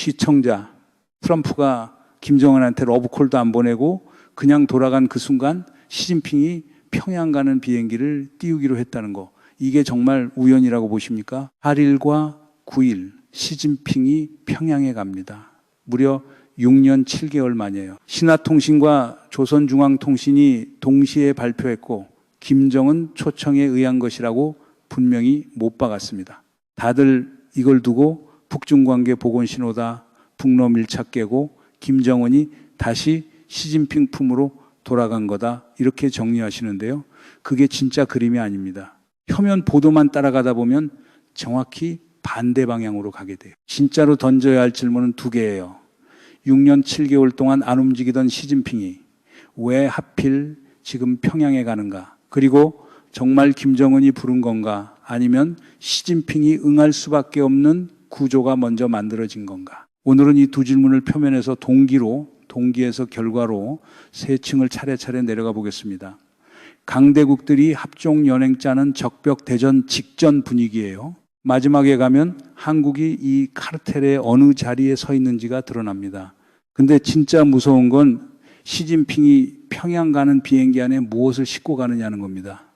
시청자, 트럼프가 김정은한테 러브콜도 안 보내고 그냥 돌아간 그 순간 시진핑이 평양 가는 비행기를 띄우기로 했다는 거. 이게 정말 우연이라고 보십니까? 8일과 9일 시진핑이 평양에 갑니다. 무려 6년 7개월 만이에요. 신화통신과 조선중앙통신이 동시에 발표했고 김정은 초청에 의한 것이라고 분명히 못 박았습니다. 다들 이걸 두고 북중관계 복원 신호다, 북러 밀착 깨고 김정은이 다시 시진핑 품으로 돌아간 거다, 이렇게 정리하시는데요. 그게 진짜 그림이 아닙니다. 표면 보도만 따라가다 보면 정확히 반대 방향으로 가게 돼요. 진짜로 던져야 할 질문은 두 개예요. 6년 7개월 동안 안 움직이던 시진핑이 왜 하필 지금 평양에 가는가? 그리고 정말 김정은이 부른 건가? 아니면 시진핑이 응할 수밖에 없는 구조가 먼저 만들어진 건가? 오늘은 이 두 질문을 표면에서 동기에서 결과로 세 층을 차례차례 내려가 보겠습니다. 강대국들이 합종 연행 짜는 적벽 대전 직전 분위기예요. 마지막에 가면 한국이 이 카르텔의 어느 자리에 서 있는지가 드러납니다. 근데 진짜 무서운 건 시진핑이 평양 가는 비행기 안에 무엇을 싣고 가느냐는 겁니다.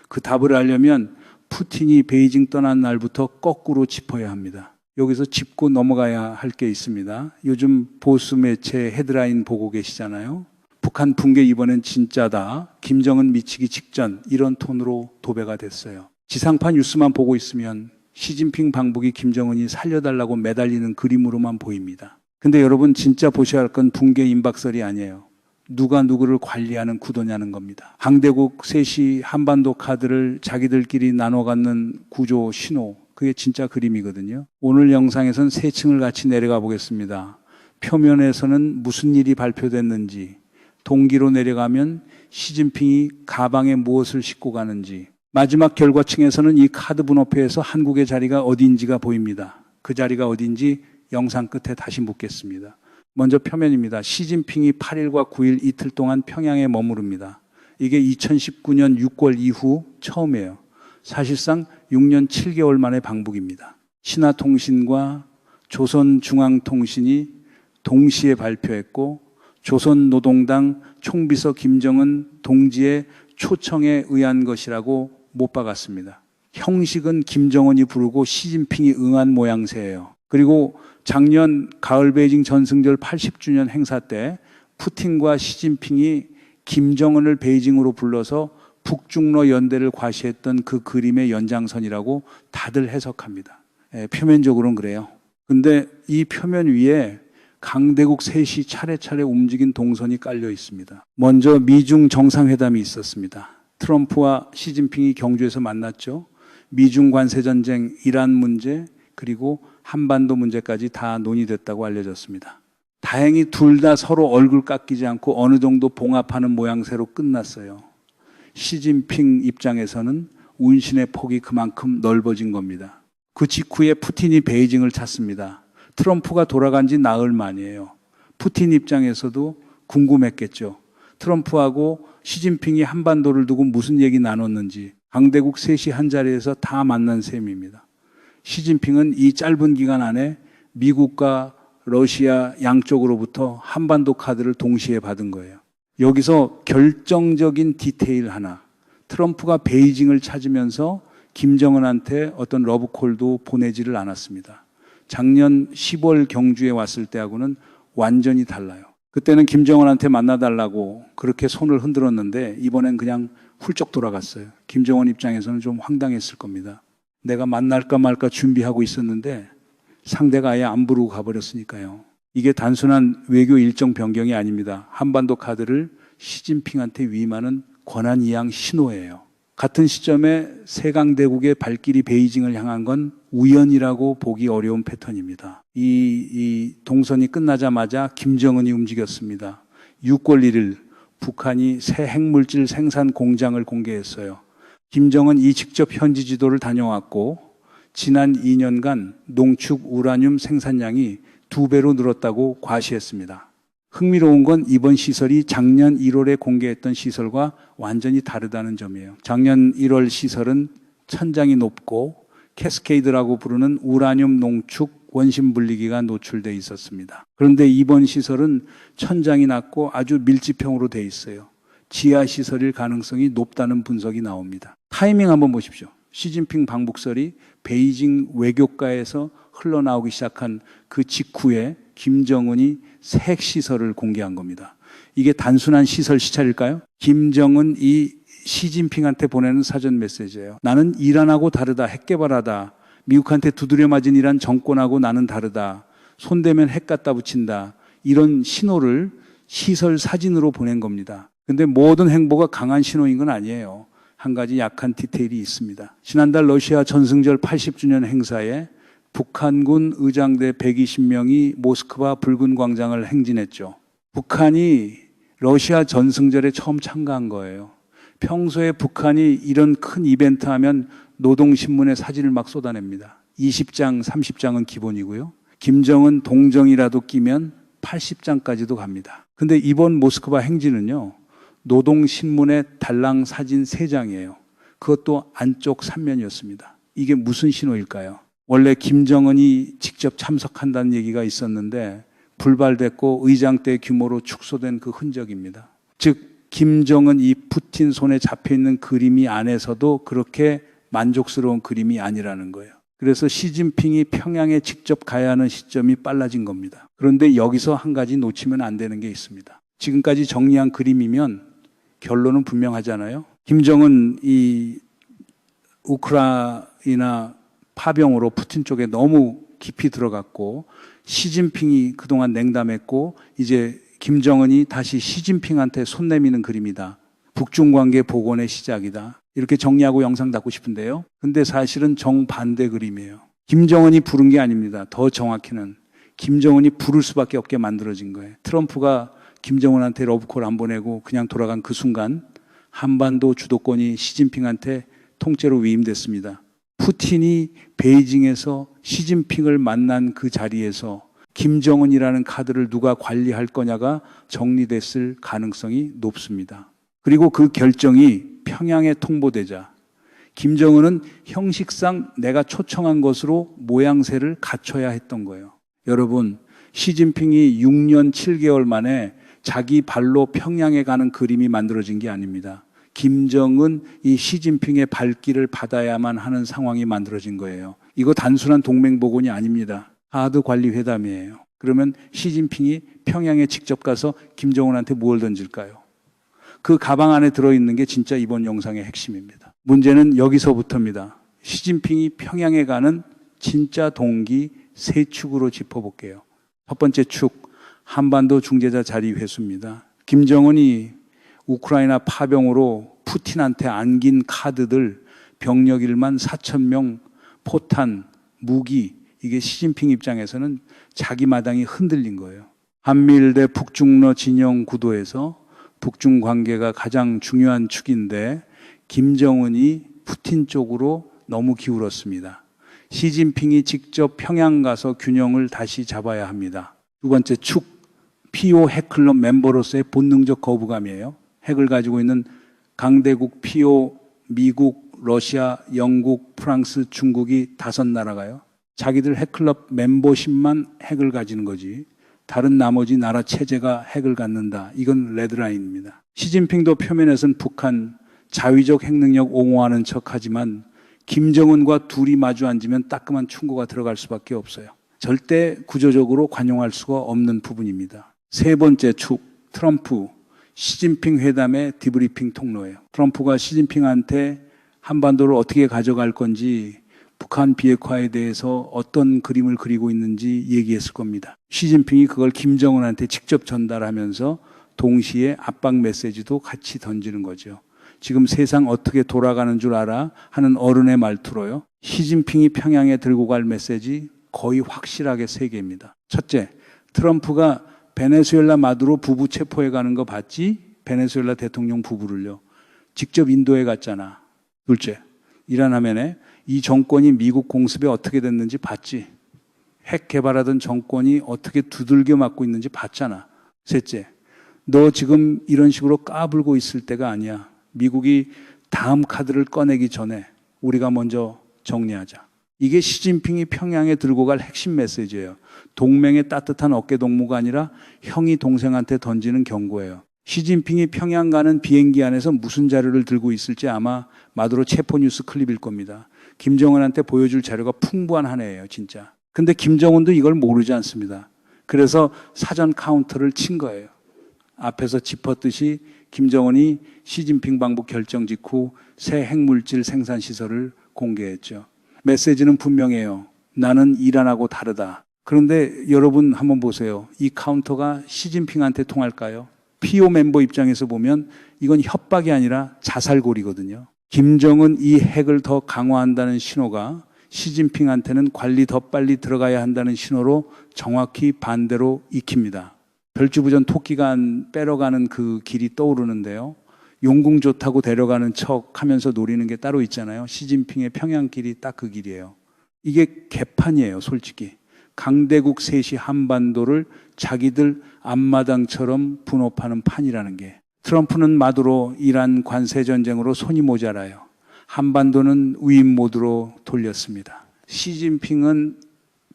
그 답을 알려면 푸틴이 베이징 떠난 날부터 거꾸로 짚어야 합니다. 여기서 짚고 넘어가야 할 게 있습니다. 요즘 보수 매체 헤드라인 보고 계시잖아요. 북한 붕괴 이번엔 진짜다. 김정은 미치기 직전, 이런 톤으로 도배가 됐어요. 지상파 뉴스만 보고 있으면 시진핑 방북이 김정은이 살려달라고 매달리는 그림으로만 보입니다. 근데 여러분 진짜 보셔야 할 건 붕괴 임박설이 아니에요. 누가 누구를 관리하는 구도냐는 겁니다. 강대국 셋이 한반도 카드를 자기들끼리 나눠 갖는 구조 신호, 그게 진짜 그림이거든요. 오늘 영상에선 세 층을 같이 내려가 보겠습니다. 표면에서는 무슨 일이 발표됐는지, 동기로 내려가면 시진핑이 가방에 무엇을 싣고 가는지, 마지막 결과층에서는 이 카드 분업회에서 한국의 자리가 어디인지가 보입니다. 그 자리가 어딘지 영상 끝에 다시 묻겠습니다. 먼저 표면입니다. 시진핑이 8일과 9일 이틀 동안 평양에 머무릅니다. 이게 2019년 6월 이후 처음이에요. 사실상 6년 7개월 만의 방북입니다. 신화통신과 조선중앙통신이 동시에 발표했고 조선노동당 총비서 김정은 동지의 초청에 의한 것이라고 못 박았습니다. 형식은 김정은이 부르고 시진핑이 응한 모양새예요. 그리고 작년 가을 베이징 전승절 80주년 행사 때 푸틴과 시진핑이 김정은을 베이징으로 불러서 북중러 연대를 과시했던 그 그림의 연장선이라고 다들 해석합니다. 표면적으로는 그래요. 근데 이 표면 위에 강대국 셋이 차례차례 움직인 동선이 깔려 있습니다. 먼저 미중 정상회담이 있었습니다. 트럼프와 시진핑이 경주에서 만났죠. 미중 관세전쟁, 이란 문제, 그리고 한반도 문제까지 다 논의됐다고 알려졌습니다. 다행히 둘 다 서로 얼굴 깎이지 않고 어느 정도 봉합하는 모양새로 끝났어요. 시진핑 입장에서는 운신의 폭이 그만큼 넓어진 겁니다. 그 직후에 푸틴이 베이징을 찾습니다. 트럼프가 돌아간 지 나흘 만이에요. 푸틴 입장에서도 궁금했겠죠. 트럼프하고 시진핑이 한반도를 두고 무슨 얘기 나눴는지. 강대국 셋이 한자리에서 다 만난 셈입니다. 시진핑은 이 짧은 기간 안에 미국과 러시아 양쪽으로부터 한반도 카드를 동시에 받은 거예요. 여기서 결정적인 디테일 하나. 트럼프가 베이징을 찾으면서 김정은한테 어떤 러브콜도 보내지를 않았습니다. 작년 10월 경주에 왔을 때하고는 완전히 달라요. 그때는 김정은한테 만나달라고 그렇게 손을 흔들었는데 이번엔 그냥 훌쩍 돌아갔어요. 김정은 입장에서는 좀 황당했을 겁니다. 내가 만날까 말까 준비하고 있었는데 상대가 아예 안 부르고 가버렸으니까요. 이게 단순한 외교 일정 변경이 아닙니다. 한반도 카드를 시진핑한테 위임하는 권한이양 신호예요. 같은 시점에 세강대국의 발길이 베이징을 향한 건 우연이라고 보기 어려운 패턴입니다. 이 동선이 끝나자마자 김정은이 움직였습니다. 6월 1일 북한이 새 핵물질 생산 공장을 공개했어요. 김정은이 직접 현지 지도를 다녀왔고 지난 2년간 농축 우라늄 생산량이 2배로 늘었다고 과시했습니다. 흥미로운 건 이번 시설이 작년 1월에 공개했던 시설과 완전히 다르다는 점이에요. 작년 1월 시설은 천장이 높고 캐스케이드라고 부르는 우라늄 농축 원심 분리기가 노출돼 있었습니다. 그런데 이번 시설은 천장이 낮고 아주 밀집형으로 돼 있어요. 지하 시설일 가능성이 높다는 분석이 나옵니다. 타이밍 한번 보십시오. 시진핑 방북설이 베이징 외교가에서 흘러나오기 시작한 그 직후에 김정은이 새 시설을 공개한 겁니다. 이게 단순한 시설 시찰일까요? 김정은이 시진핑한테 보내는 사전 메시지예요. 나는 이란하고 다르다. 핵 개발하다. 미국한테 두드려 맞은 이란 정권하고 나는 다르다. 손대면 핵 갖다 붙인다. 이런 신호를 시설 사진으로 보낸 겁니다. 근데 모든 행보가 강한 신호인 건 아니에요. 한 가지 약한 디테일이 있습니다. 지난달 러시아 전승절 80주년 행사에 북한군 의장대 120명이 모스크바 붉은 광장을 행진했죠. 북한이 러시아 전승절에 처음 참가한 거예요. 평소에 북한이 이런 큰 이벤트 하면 노동신문에 사진을 막 쏟아냅니다. 20장, 30장은 기본이고요. 김정은 동정이라도 끼면 80장까지도 갑니다. 근데 이번 모스크바 행진은요, 노동신문의 달랑 사진 3장이에요. 그것도 안쪽 3면이었습니다. 이게 무슨 신호일까요? 원래 김정은이 직접 참석한다는 얘기가 있었는데 불발됐고 의장대 규모로 축소된 그 흔적입니다. 즉 김정은 이 푸틴 손에 잡혀있는 그림이 안에서도 그렇게 만족스러운 그림이 아니라는 거예요. 그래서 시진핑이 평양에 직접 가야 하는 시점이 빨라진 겁니다. 그런데 여기서 한 가지 놓치면 안 되는 게 있습니다. 지금까지 정리한 그림이면 결론은 분명하잖아요. 김정은 이 우크라이나 파병으로 푸틴 쪽에 너무 깊이 들어갔고 시진핑이 그동안 냉담했고 이제 김정은이 다시 시진핑한테 손 내미는 그림이다. 북중 관계 복원의 시작이다. 이렇게 정리하고 영상 닫고 싶은데요. 근데 사실은 정반대 그림이에요. 김정은이 부른 게 아닙니다. 더 정확히는 김정은이 부를 수밖에 없게 만들어진 거예요. 트럼프가 김정은한테 러브콜 안 보내고 그냥 돌아간 그 순간 한반도 주도권이 시진핑한테 통째로 위임됐습니다. 푸틴이 베이징에서 시진핑을 만난 그 자리에서 김정은이라는 카드를 누가 관리할 거냐가 정리됐을 가능성이 높습니다. 그리고 그 결정이 평양에 통보되자 김정은은 형식상 내가 초청한 것으로 모양새를 갖춰야 했던 거예요. 여러분, 시진핑이 6년 7개월 만에 자기 발로 평양에 가는 그림이 만들어진 게 아닙니다. 김정은 이 시진핑의 발길을 받아야만 하는 상황이 만들어진 거예요. 이거 단순한 동맹복원이 아닙니다. 하드 관리 회담이에요. 그러면 시진핑이 평양에 직접 가서 김정은한테 뭘 던질까요? 그 가방 안에 들어있는 게 진짜 이번 영상의 핵심입니다. 문제는 여기서부터입니다. 시진핑이 평양에 가는 진짜 동기 3축으로 짚어볼게요. 첫 번째 축, 한반도 중재자 자리 회수입니다. 김정은이 우크라이나 파병으로 푸틴한테 안긴 카드들 병력 1만 4천 명, 포탄, 무기, 이게 시진핑 입장에서는 자기 마당이 흔들린 거예요. 한미일 대 북중러 진영 구도에서 북중 관계가 가장 중요한 축인데 김정은이 푸틴 쪽으로 너무 기울었습니다. 시진핑이 직접 평양 가서 균형을 다시 잡아야 합니다. 두 번째 축, PO 핵클럽 멤버로서의 본능적 거부감이에요. 핵을 가지고 있는 강대국 PO, 미국, 러시아, 영국, 프랑스, 중국이 5나라가요. 자기들 핵클럽 멤버십만 핵을 가지는 거지 다른 나머지 나라 체제가 핵을 갖는다. 이건 레드라인입니다. 시진핑도 표면에서는 북한 자위적 핵능력 옹호하는 척하지만 김정은과 둘이 마주 앉으면 따끔한 충고가 들어갈 수밖에 없어요. 절대 구조적으로 관용할 수가 없는 부분입니다. 세 번째 축, 트럼프, 시진핑 회담의 디브리핑 통로예요. 트럼프가 시진핑한테 한반도를 어떻게 가져갈 건지 북한 비핵화에 대해서 어떤 그림을 그리고 있는지 얘기했을 겁니다. 시진핑이 그걸 김정은한테 직접 전달하면서 동시에 압박 메시지도 같이 던지는 거죠. 지금 세상 어떻게 돌아가는 줄 알아? 하는 어른의 말투로요. 시진핑이 평양에 들고 갈 메시지 거의 확실하게 3개입니다. 첫째, 트럼프가 베네수엘라 마두로 부부 체포해 가는 거 봤지? 베네수엘라 대통령 부부를요. 직접 인도에 갔잖아. 둘째, 이란 화면에 이 정권이 미국 공습에 어떻게 됐는지 봤지? 핵 개발하던 정권이 어떻게 두들겨 맞고 있는지 봤잖아. 셋째, 너 지금 이런 식으로 까불고 있을 때가 아니야. 미국이 다음 카드를 꺼내기 전에 우리가 먼저 정리하자. 이게 시진핑이 평양에 들고 갈 핵심 메시지예요. 동맹의 따뜻한 어깨동무가 아니라 형이 동생한테 던지는 경고예요. 시진핑이 평양 가는 비행기 안에서 무슨 자료를 들고 있을지 아마 마두로 체포뉴스 클립일 겁니다. 김정은한테 보여줄 자료가 풍부한 한 해예요, 진짜. 근데 김정은도 이걸 모르지 않습니다. 그래서 사전 카운터를 친 거예요. 앞에서 짚었듯이 김정은이 시진핑 방북 결정 직후 새 핵물질 생산 시설을 공개했죠. 메시지는 분명해요. 나는 이란하고 다르다. 그런데 여러분 한번 보세요. 이 카운터가 시진핑한테 통할까요? PO 멤버 입장에서 보면 이건 협박이 아니라 자살골이거든요. 김정은 이 핵을 더 강화한다는 신호가 시진핑한테는 관리 더 빨리 들어가야 한다는 신호로 정확히 반대로 익힙니다. 별주부전 토끼가 빼러가는 그 길이 떠오르는데요. 용궁 좋다고 데려가는 척 하면서 노리는 게 따로 있잖아요. 시진핑의 평양길이 딱 그 길이에요. 이게 개판이에요, 솔직히. 강대국 셋이 한반도를 자기들 앞마당처럼 분업하는 판이라는 게. 트럼프는 마두로 이란 관세 전쟁으로 손이 모자라요. 한반도는 위임 모드로 돌렸습니다. 시진핑은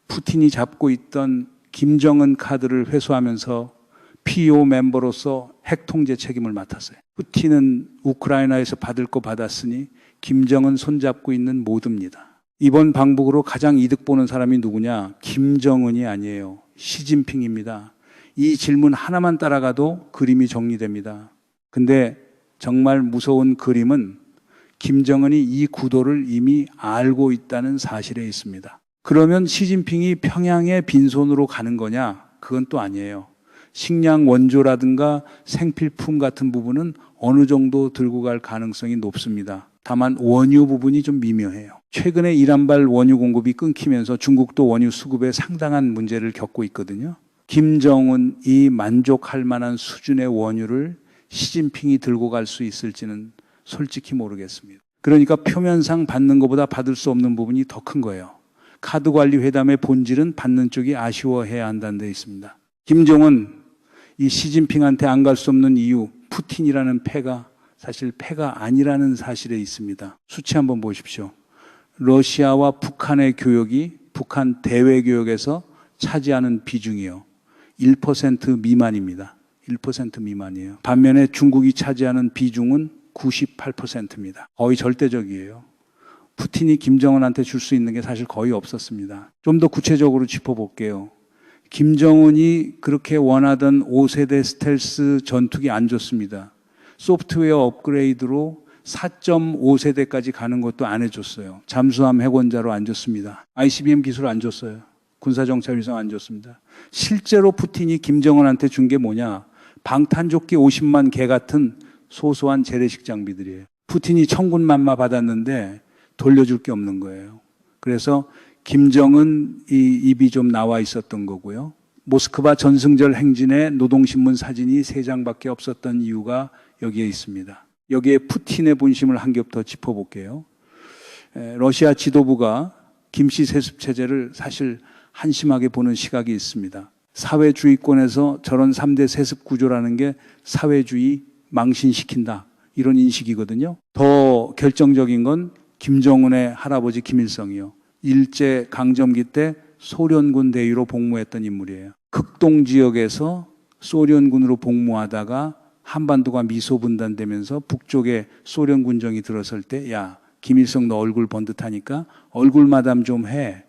푸틴이 잡고 있던 김정은 카드를 회수하면서 PO 멤버로서 핵 통제 책임을 맡았어요. 푸틴은 우크라이나에서 받을 거 받았으니 김정은 손잡고 있는 모두입니다. 이번 방북으로 가장 이득 보는 사람이 누구냐? 김정은이 아니에요. 시진핑입니다. 이 질문 하나만 따라가도 그림이 정리됩니다. 근데 정말 무서운 그림은 김정은이 이 구도를 이미 알고 있다는 사실에 있습니다. 그러면 시진핑이 평양에 빈손으로 가는 거냐? 그건 또 아니에요. 식량 원조라든가 생필품 같은 부분은 어느 정도 들고 갈 가능성이 높습니다. 다만 원유 부분이 좀 미묘해요. 최근에 이란발 원유 공급이 끊기면서 중국도 원유 수급에 상당한 문제를 겪고 있거든요. 김정은이 만족할 만한 수준의 원유를 시진핑이 들고 갈 수 있을지는 솔직히 모르겠습니다. 그러니까 표면상 받는 것보다 받을 수 없는 부분이 더 큰 거예요. 카드 관리 회담의 본질은 받는 쪽이 아쉬워해야 한다는 데 있습니다. 김정은 이 시진핑한테 안 갈 수 없는 이유, 푸틴이라는 패가 사실 패가 아니라는 사실에 있습니다. 수치 한번 보십시오. 러시아와 북한의 교역이 북한 대외 교역에서 차지하는 비중이요. 1% 미만입니다. 1% 미만이에요. 반면에 중국이 차지하는 비중은 98%입니다. 거의 절대적이에요. 푸틴이 김정은한테 줄 수 있는 게 사실 거의 없었습니다. 좀 더 구체적으로 짚어볼게요. 김정은이 그렇게 원하던 5세대 스텔스 전투기 안 줬습니다. 소프트웨어 업그레이드로 4.5세대까지 가는 것도 안 해줬어요. 잠수함 핵원자로 안 줬습니다. ICBM 기술 안 줬어요. 군사정찰위성 안 줬습니다. 실제로 푸틴이 김정은한테 준 게 뭐냐? 방탄조끼 50만 개 같은 소소한 재래식 장비들이에요. 푸틴이 천군만마 받았는데 돌려줄 게 없는 거예요. 그래서 김정은 입이 좀 나와 있었던 거고요. 모스크바 전승절 행진에 노동신문 사진이 3장밖에 없었던 이유가 여기에 있습니다. 여기에 푸틴의 본심을 한 겹 더 짚어볼게요. 러시아 지도부가 김씨 세습 체제를 사실 한심하게 보는 시각이 있습니다. 사회주의권에서 저런 3대 세습 구조라는 게 사회주의 망신시킨다. 이런 인식이거든요. 더 결정적인 건 김정은의 할아버지 김일성이요. 일제 강점기 때 소련군 대위로 복무했던 인물이에요. 극동 지역에서 소련군으로 복무하다가 한반도가 미소 분단되면서 북쪽에 소련 군정이 들어설 때 야, 김일성 너 얼굴 번듯하니까 얼굴 마담 좀 해.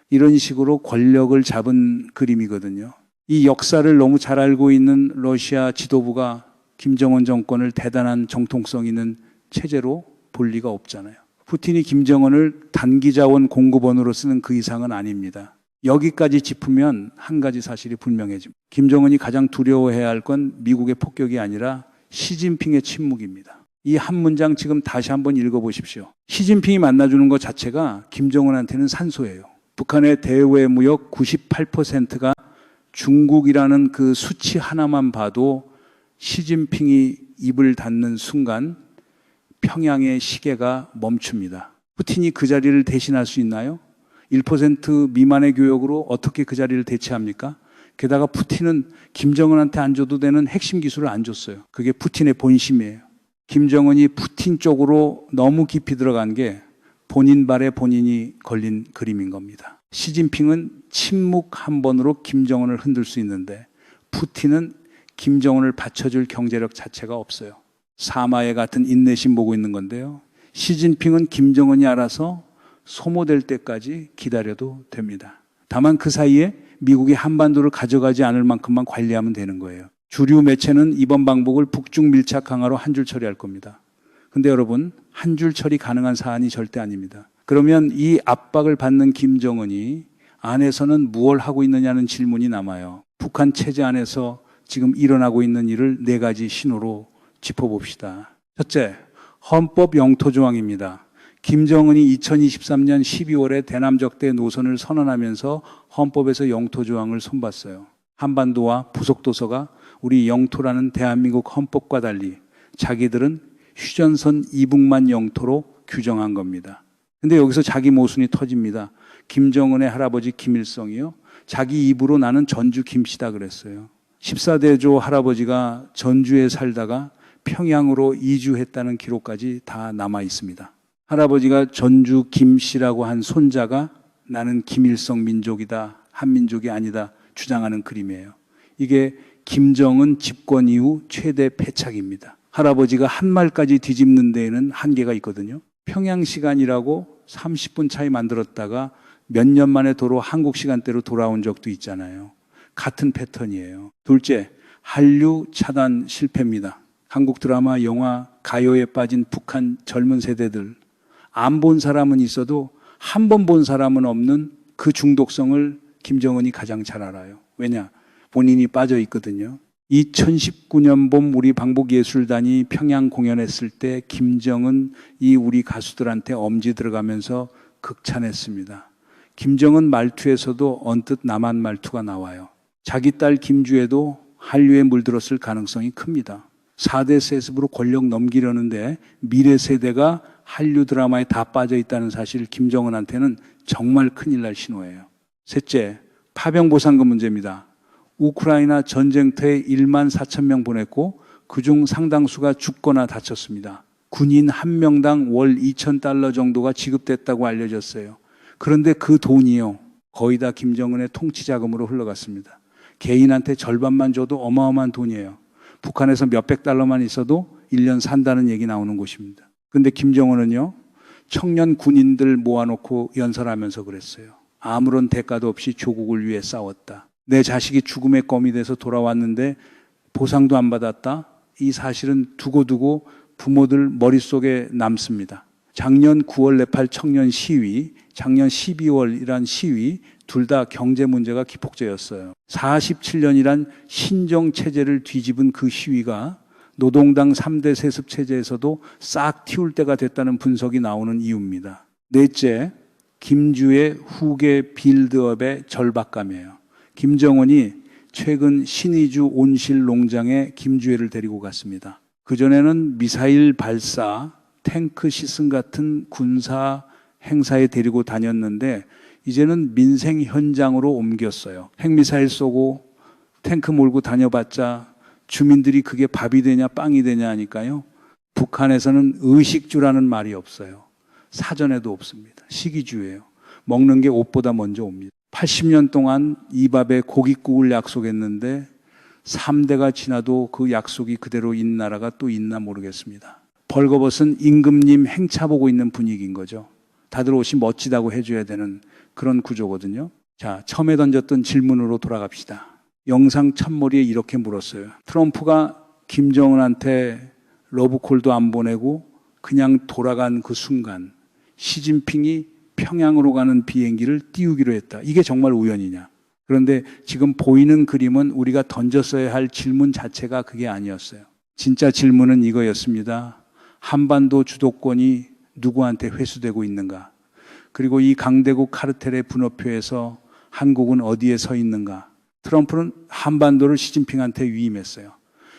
이런 식으로 권력을 잡은 그림이거든요. 이 역사를 너무 잘 알고 있는 러시아 지도부가 김정은 정권을 대단한 정통성 있는 체제로 볼 리가 없잖아요. 푸틴이 김정은을 단기자원 공급원으로 쓰는 그 이상은 아닙니다. 여기까지 짚으면 한 가지 사실이 분명해집니다. 김정은이 가장 두려워해야 할 건 미국의 폭격이 아니라 시진핑의 침묵입니다. 이 한 문장 지금 다시 한번 읽어보십시오. 시진핑이 만나주는 것 자체가 김정은한테는 산소예요. 북한의 대외 무역 98%가 중국이라는 그 수치 하나만 봐도 시진핑이 입을 닫는 순간 평양의 시계가 멈춥니다. 푸틴이 그 자리를 대신할 수 있나요? 1% 미만의 교역으로 어떻게 그 자리를 대체합니까? 게다가 푸틴은 김정은한테 안 줘도 되는 핵심 기술을 안 줬어요. 그게 푸틴의 본심이에요. 김정은이 푸틴 쪽으로 너무 깊이 들어간 게 본인 발에 본인이 걸린 그림인 겁니다. 시진핑은 침묵 한 번으로 김정은을 흔들 수 있는데 푸틴은 김정은을 받쳐줄 경제력 자체가 없어요. 사마에 같은 인내심 보고 있는 건데요. 시진핑은 김정은이 알아서 소모될 때까지 기다려도 됩니다. 다만 그 사이에 미국이 한반도를 가져가지 않을 만큼만 관리하면 되는 거예요. 주류 매체는 이번 방북을 북중 밀착 강화로 한 줄 처리할 겁니다. 근데 여러분, 한 줄 처리 가능한 사안이 절대 아닙니다. 그러면 이 압박을 받는 김정은이 안에서는 무엇을 하고 있느냐는 질문이 남아요. 북한 체제 안에서 지금 일어나고 있는 일을 네 가지 신호로 짚어봅시다. 첫째, 헌법 영토 조항입니다. 김정은이 2023년 12월에 대남적대 노선을 선언하면서 헌법에서 영토 조항을 손봤어요. 한반도와 부속도서가 우리 영토라는 대한민국 헌법과 달리 자기들은 휴전선 이북만 영토로 규정한 겁니다. 근데 여기서 자기 모순이 터집니다. 김정은의 할아버지 김일성이요. 자기 입으로 나는 전주 김씨다 그랬어요. 14대조 할아버지가 전주에 살다가 평양으로 이주했다는 기록까지 다 남아 있습니다. 할아버지가 전주 김씨라고 한 손자가 나는 김일성 민족이다, 한민족이 아니다 주장하는 그림이에요. 이게 김정은 집권 이후 최대 패착입니다. 할아버지가 한 말까지 뒤집는 데에는 한계가 있거든요. 평양 시간이라고 30분 차이 만들었다가 몇 년 만에 도로 한국 시간대로 돌아온 적도 있잖아요. 같은 패턴이에요. 둘째, 한류 차단 실패입니다. 한국 드라마, 영화, 가요에 빠진 북한 젊은 세대들. 안 본 사람은 있어도 한 번 본 사람은 없는 그 중독성을 김정은이 가장 잘 알아요. 왜냐? 본인이 빠져 있거든요. 2019년 봄 우리 방북예술단이 평양 공연했을 때 김정은 이 우리 가수들한테 엄지 들어가면서 극찬했습니다. 김정은 말투에서도 언뜻 남한 말투가 나와요. 자기 딸 김주애도 한류에 물들었을 가능성이 큽니다. 4대 세습으로 권력 넘기려는데 미래 세대가 한류 드라마에 다 빠져 있다는 사실 김정은한테는 정말 큰일 날 신호예요. 셋째, 파병 보상금 문제입니다. 우크라이나 전쟁터에 1만 4천 명 보냈고 그중 상당수가 죽거나 다쳤습니다. 군인 한 명당 월 2,000달러 정도가 지급됐다고 알려졌어요. 그런데 그 돈이요, 거의 다 김정은의 통치 자금으로 흘러갔습니다. 개인한테 절반만 줘도 어마어마한 돈이에요. 북한에서 몇백 달러만 있어도 1년 산다는 얘기 나오는 곳입니다. 근데 김정은은요, 청년 군인들 모아놓고 연설하면서 그랬어요. 아무런 대가도 없이 조국을 위해 싸웠다. 내 자식이 죽음의 껌이 돼서 돌아왔는데 보상도 안 받았다. 이 사실은 두고두고 부모들 머릿속에 남습니다. 작년 9월 네팔 청년 시위, 작년 12월이란 시위 둘 다 경제 문제가 기폭제였어요. 47년이란 신정체제를 뒤집은 그 시위가 노동당 3대 세습체제에서도 싹 틔울 때가 됐다는 분석이 나오는 이유입니다. 넷째, 김주의 후계 빌드업의 절박감이에요. 김정은이 최근 신의주 온실 농장에 김주애를 데리고 갔습니다. 그전에는 미사일 발사, 탱크 시승 같은 군사 행사에 데리고 다녔는데 이제는 민생 현장으로 옮겼어요. 핵미사일 쏘고 탱크 몰고 다녀봤자 주민들이 그게 밥이 되냐 빵이 되냐 하니까요. 북한에서는 의식주라는 말이 없어요. 사전에도 없습니다. 시기주예요. 먹는 게 옷보다 먼저 옵니다. 80년 동안 이 밥에 고깃국을 약속했는데 3대가 지나도 그 약속이 그대로 인 나라가 또 있나 모르겠습니다. 벌거벗은 임금님 행차 보고 있는 분위기인 거죠. 다들 옷이 멋지다고 해줘야 되는 그런 구조거든요. 자, 처음에 던졌던 질문으로 돌아갑시다. 영상 첫머리에 이렇게 물었어요. 트럼프가 김정은한테 러브콜도 안 보내고 그냥 돌아간 그 순간 시진핑이 평양으로 가는 비행기를 띄우기로 했다. 이게 정말 우연이냐? 그런데 지금 보이는 그림은 우리가 던졌어야 할 질문 자체가 그게 아니었어요. 진짜 질문은 이거였습니다. 한반도 주도권이 누구한테 회수되고 있는가? 그리고 이 강대국 카르텔의 분업표에서 한국은 어디에 서 있는가? 트럼프는 한반도를 시진핑한테 위임했어요.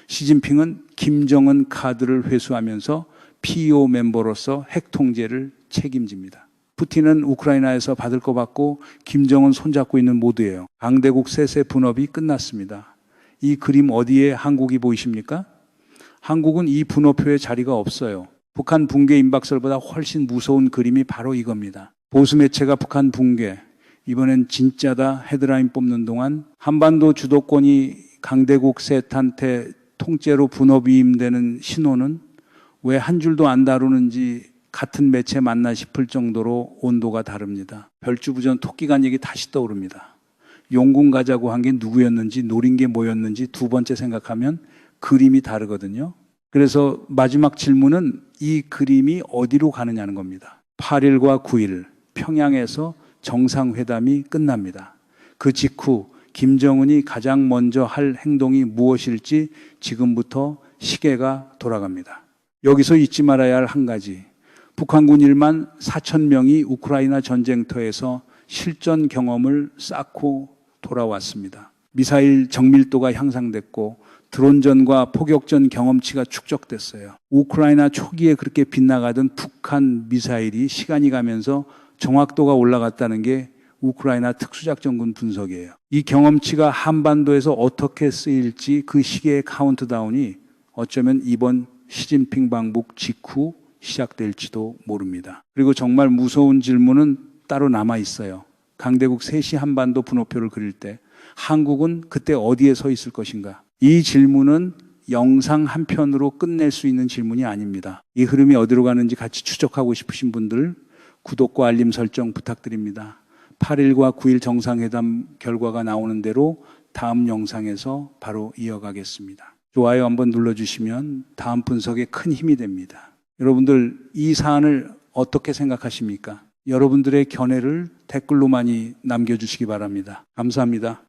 시진핑은 김정은 카드를 회수하면서 PEO 멤버로서 핵 통제를 책임집니다. 푸틴은 우크라이나에서 받을 거 받고 김정은 손잡고 있는 모드예요. 강대국 셋의 분업이 끝났습니다. 이 그림 어디에 한국이 보이십니까? 한국은 이 분업표에 자리가 없어요. 북한 붕괴 임박설보다 훨씬 무서운 그림이 바로 이겁니다. 보수 매체가 북한 붕괴, 이번엔 진짜다 헤드라인 뽑는 동안 한반도 주도권이 강대국 셋한테 통째로 분업위임되는 신호는 왜 한 줄도 안 다루는지 같은 매체 맞나 싶을 정도로 온도가 다릅니다. 별주부전 토끼간 얘기 다시 떠오릅니다. 용궁 가자고 한 게 누구였는지 노린 게 뭐였는지 두 번째 생각하면 그림이 다르거든요. 그래서 마지막 질문은 이 그림이 어디로 가느냐는 겁니다. 8일과 9일 평양에서 정상회담이 끝납니다. 그 직후 김정은이 가장 먼저 할 행동이 무엇일지 지금부터 시계가 돌아갑니다. 여기서 잊지 말아야 할 한 가지. 북한군 1만 4천 명이 우크라이나 전쟁터에서 실전 경험을 쌓고 돌아왔습니다. 미사일 정밀도가 향상됐고 드론전과 포격전 경험치가 축적됐어요. 우크라이나 초기에 그렇게 빗나가던 북한 미사일이 시간이 가면서 정확도가 올라갔다는 게 우크라이나 특수작전군 분석이에요. 이 경험치가 한반도에서 어떻게 쓰일지 그 시기의 카운트다운이 어쩌면 이번 시진핑 방북 직후 시작될지도 모릅니다. 그리고 정말 무서운 질문은 따로 남아 있어요. 강대국 셋이 한반도 분호표를 그릴 때 한국은 그때 어디에 서 있을 것인가? 이 질문은 영상 한 편으로 끝낼 수 있는 질문이 아닙니다. 이 흐름이 어디로 가는지 같이 추적하고 싶으신 분들 구독과 알림 설정 부탁드립니다. 8일과 9일 정상회담 결과가 나오는 대로 다음 영상에서 바로 이어가겠습니다. 좋아요 한번 눌러주시면 다음 분석에 큰 힘이 됩니다. 여러분들 이 사안을 어떻게 생각하십니까? 여러분들의 견해를 댓글로 많이 남겨주시기 바랍니다. 감사합니다.